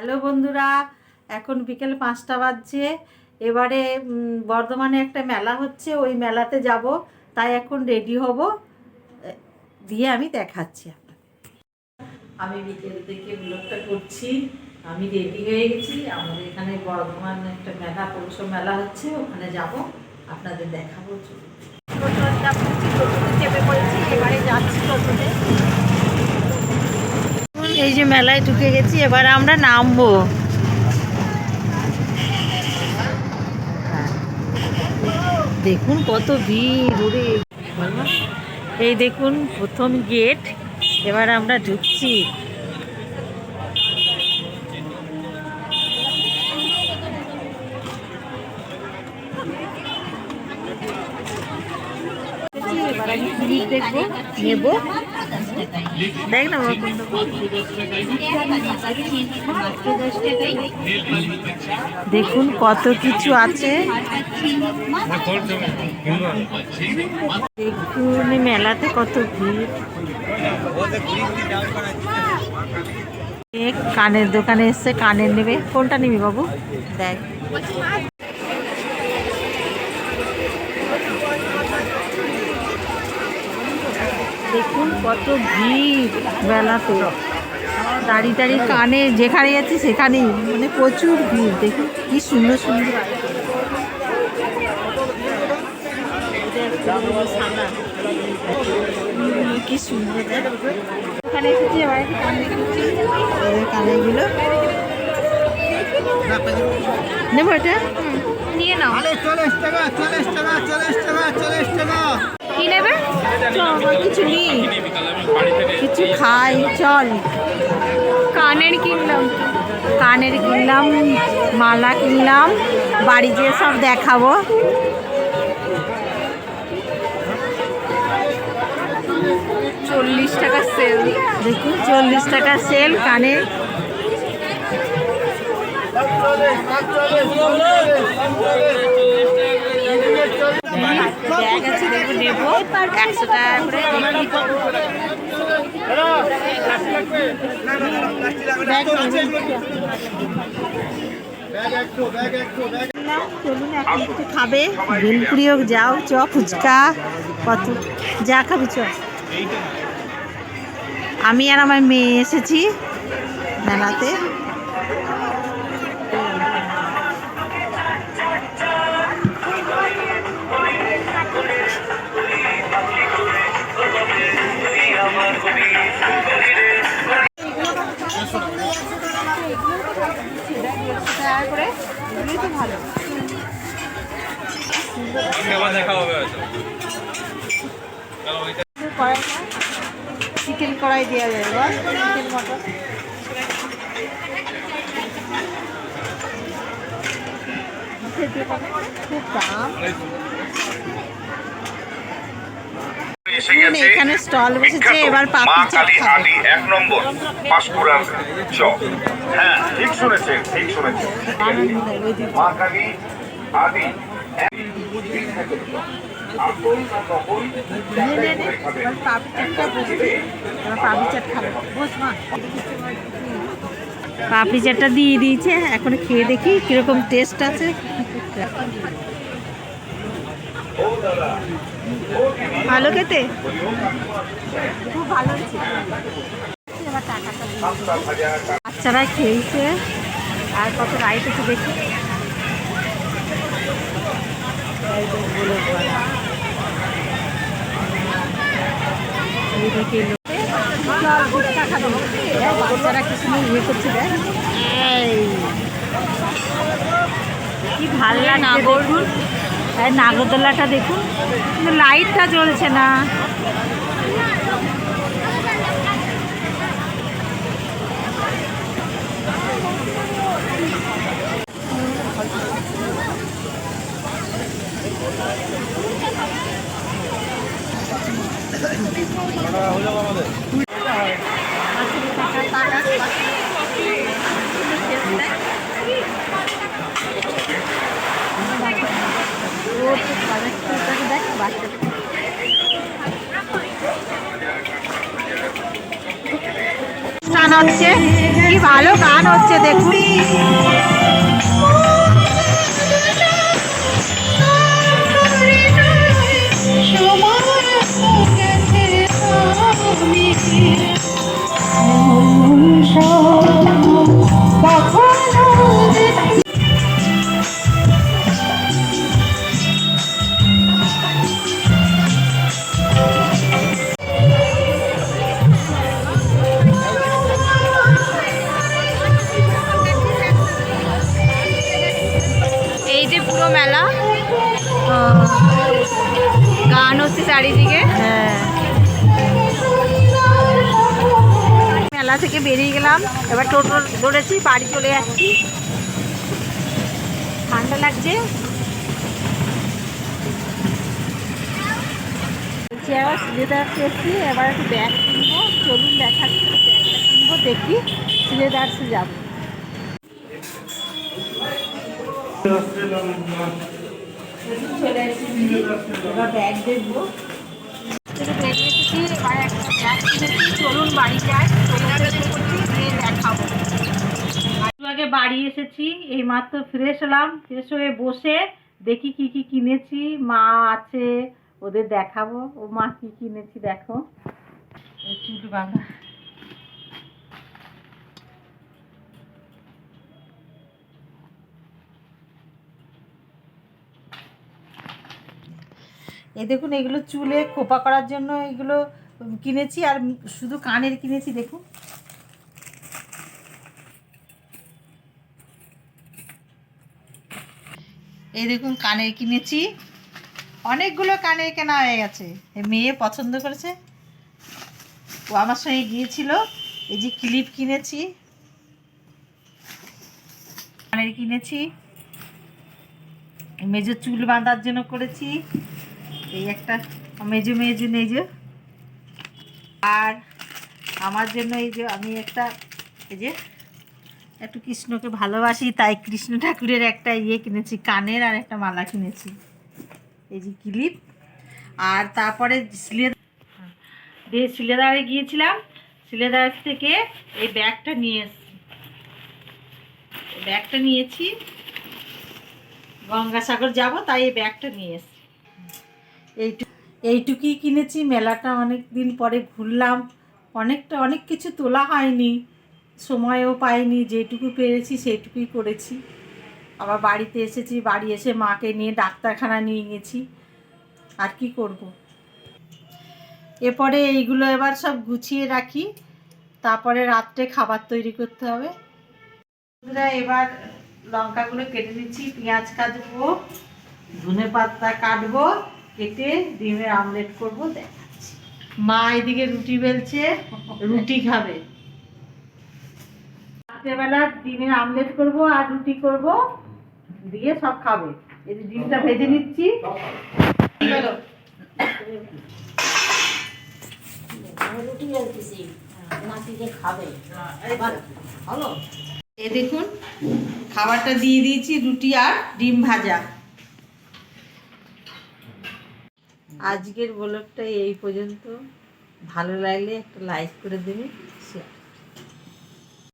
Hello বন্ধুরা, এখন বিকেল 5টা বাজছে। এবারে বর্ধমানে একটা মেলা হচ্ছে, ওই মেলাতে যাব, তাই এখন রেডি হব, দিয়ে আমি দেখাচ্ছি আপনাকে। আমি বিকেল থেকে ব্লগটা করছি। আমি রেডি হয়ে গেছি। আমাদের এখানে বর্ধমানে একটা মেলা, পৌষ মেলা হচ্ছে, ওখানে যাব, আপনাদের দেখাবো। চেপে পড়েছি, এবারে যাচ্ছি টোটোতে। এই যে মেলায় ঢুকে গেছি, এবার আমরা নামবো। দেখুন কত ভিড়, ওরে এই দেখুন প্রথম গেট, এবার আমরা ঢুকছি। এবার আমি ক্লিপ দেখবো, নেবো, দেখ না দেখুন কত কিছু আছে। দেখুন মেলাতে কত ভিড়। কানের দোকানে এসছে, কানের নেবে। কোনটা নিবি বাবু? দেখ, দেখুন কত ভিড় মেলাতে। দাঁড়িয়ে দাঁড়িয়ে কানে যেখানে যাচ্ছে সেখানেই, মানে প্রচুর ভিড়। দেখুন কি সুন্দর সুন্দর, কি সুন্দর। এখানে এসেছি, এবার কানেগুলো নেবো। এটা নিয়ে নাও। 40 টাকা, 40 টাকা, 40 টাকা, 40 টাকা। কি নেবে? কিছু নিই, কিছু খাই, চল। কানের কিনলাম, কানের কিনলাম, মালা কিনলাম, বাড়ি যেয়ে সব দেখাবো। টাকা সেল, দেখুন 40 টাকা সেল কানে। ব্যাগ আছে, দেখুন নেবো 100 টাকা করে। চলুন এখন একটু খাবে, ভেলপুরি হোক, যাও, চ, ফুচকা, কত যা খাবি চ। আমি আর আমার মেয়ে এসেছি মেলাতে। চিকেন কড়াই দেওয়া যাবে, বল, চিকেন মটন। খুব দাম। এখানে স্টল বসেছে, এবার পাপড়ি চাট খাবে। 1 নম্বর পাঁশকুড়ার চপ। হ্যাঁ, ঠিক শুনেছে, ঠিক শুনেছে। মা কালী আদি পাপড়ি চাটটা দিয়ে দিয়েছে, এখন খেয়ে দেখি কিরকম টেস্ট আছে। ভালো খেতে, খুব ভালো হয়েছে। বাচ্চারা খেয়েছে, আর কত রাইট আছে দেখি। বাচ্চারা কি সুন্দর ইয়ে করছে, দেখ কি ভালো লাগে। দেখুন নাগরদোলাটা দেখুন, কিন্তু লাইটটা জ্বলছে না। দেখ বাচ্চা গান হচ্ছে, কি ভালো গান হচ্ছে দেখুন। এই যে পুরো মেলা, গান হচ্ছে চারিদিকে। হ্যাঁ, মেলা থেকে বেরিয়ে গেলাম, এবার টোটো ধরেছি, বাড়ি চলে যাচ্ছি। ঠান্ডা লাগছে। এবার সিলেদার্সে এসেছি, এবার একটু ব্যাগ কিনবো, চলুন দেখাচ্ছি ব্যাগটা কিনবো, দেখি সিলেদার্সে যাবো। চলে এসেছি, এবার ব্যাগ দেখবো। বেরিয়ে এসেছি, এবার একটা ব্যাগ কিনেছি, চলুন বাড়ি যাই, গিয়ে দেখাবো। একটু আগে বাড়ি এসেছি, এই মাত্র ফ্রেশ হলাম, ফ্রেশ হয়ে বসে দেখি কি কি কিনেছি। মা আছে, ওদের দেখাবো। ও মা কি কিনেছি দেখো, চুল বাঁধা। এই দেখুন, এগুলো চুলে খোপা করার জন্য এগুলো কিনেছি, আর শুধু কানের কিনেছি দেখুন। এই দেখুন কানের কিনেছি, অনেকগুলো কানের কেনা হয়ে গেছে। মেয়ে পছন্দ করেছে, ও আমার সঙ্গে গিয়েছিল। এই যে ক্লিপ কিনেছি, কানের কিনেছি, মেজো চুল বাঁধার জন্য করেছি। এই একটা মেজো মেজো নেজো, আর আমার জন্য এই যে আমি একটা, এই যে একটু কৃষ্ণকে ভালোবাসি, তাই কৃষ্ণ ঠাকুরের একটা ইয়ে কিনেছি, কানের, আর একটা মালা কিনেছি, এই যে ক্লিপ। আর তারপরে সিলেদারে গিয়েছিলাম, সিলেদার থেকে এই ব্যাগটা নিয়ে এসেছি। ব্যাগটা নিয়েছি, গঙ্গাসাগর যাব, তাই এই ব্যাগটা নিয়ে এসেছি। এইটুকুই কিনেছি, মেলাটা অনেক দিন পরে ঘুরলাম, অনেক কিছু তোলা হয়নি, সময়ও পাইনি, যেটুকু পেরেছি সেইটুকুই করেছি। আবার বাড়িতে এসেছি, বাড়ি এসে মাকে নিয়ে ডাক্তারখানা নিয়ে গেছি, আর কি করব। এরপরে এইগুলো এবার সব গুছিয়ে রাখি, তারপরে রাত্রে খাবার তৈরি করতে হবে। এবার লঙ্কাগুলো কেটে নিচ্ছি, পেঁয়াজ কাটবো, ধনেপাতা কাটবো, কেটে ডিমের আমলেট করবো, দেখাচ্ছি। মা এদিকে রুটি বেলছে, রুটি খাবে। রাত্রেবেলা ডিমের আমলেট করব আর রুটি করব, দিয়ে সব খাবে। এই যে ডিমটা ভেজে নিচ্ছি। এই দেখুন, খাবারটা দিয়ে দিয়েছি, রুটি আর ডিম ভাজা। আজকের ব্লগটা এই পর্যন্ত। ভালো লাগলে একটা লাইক করে দেবেন, শেয়ার।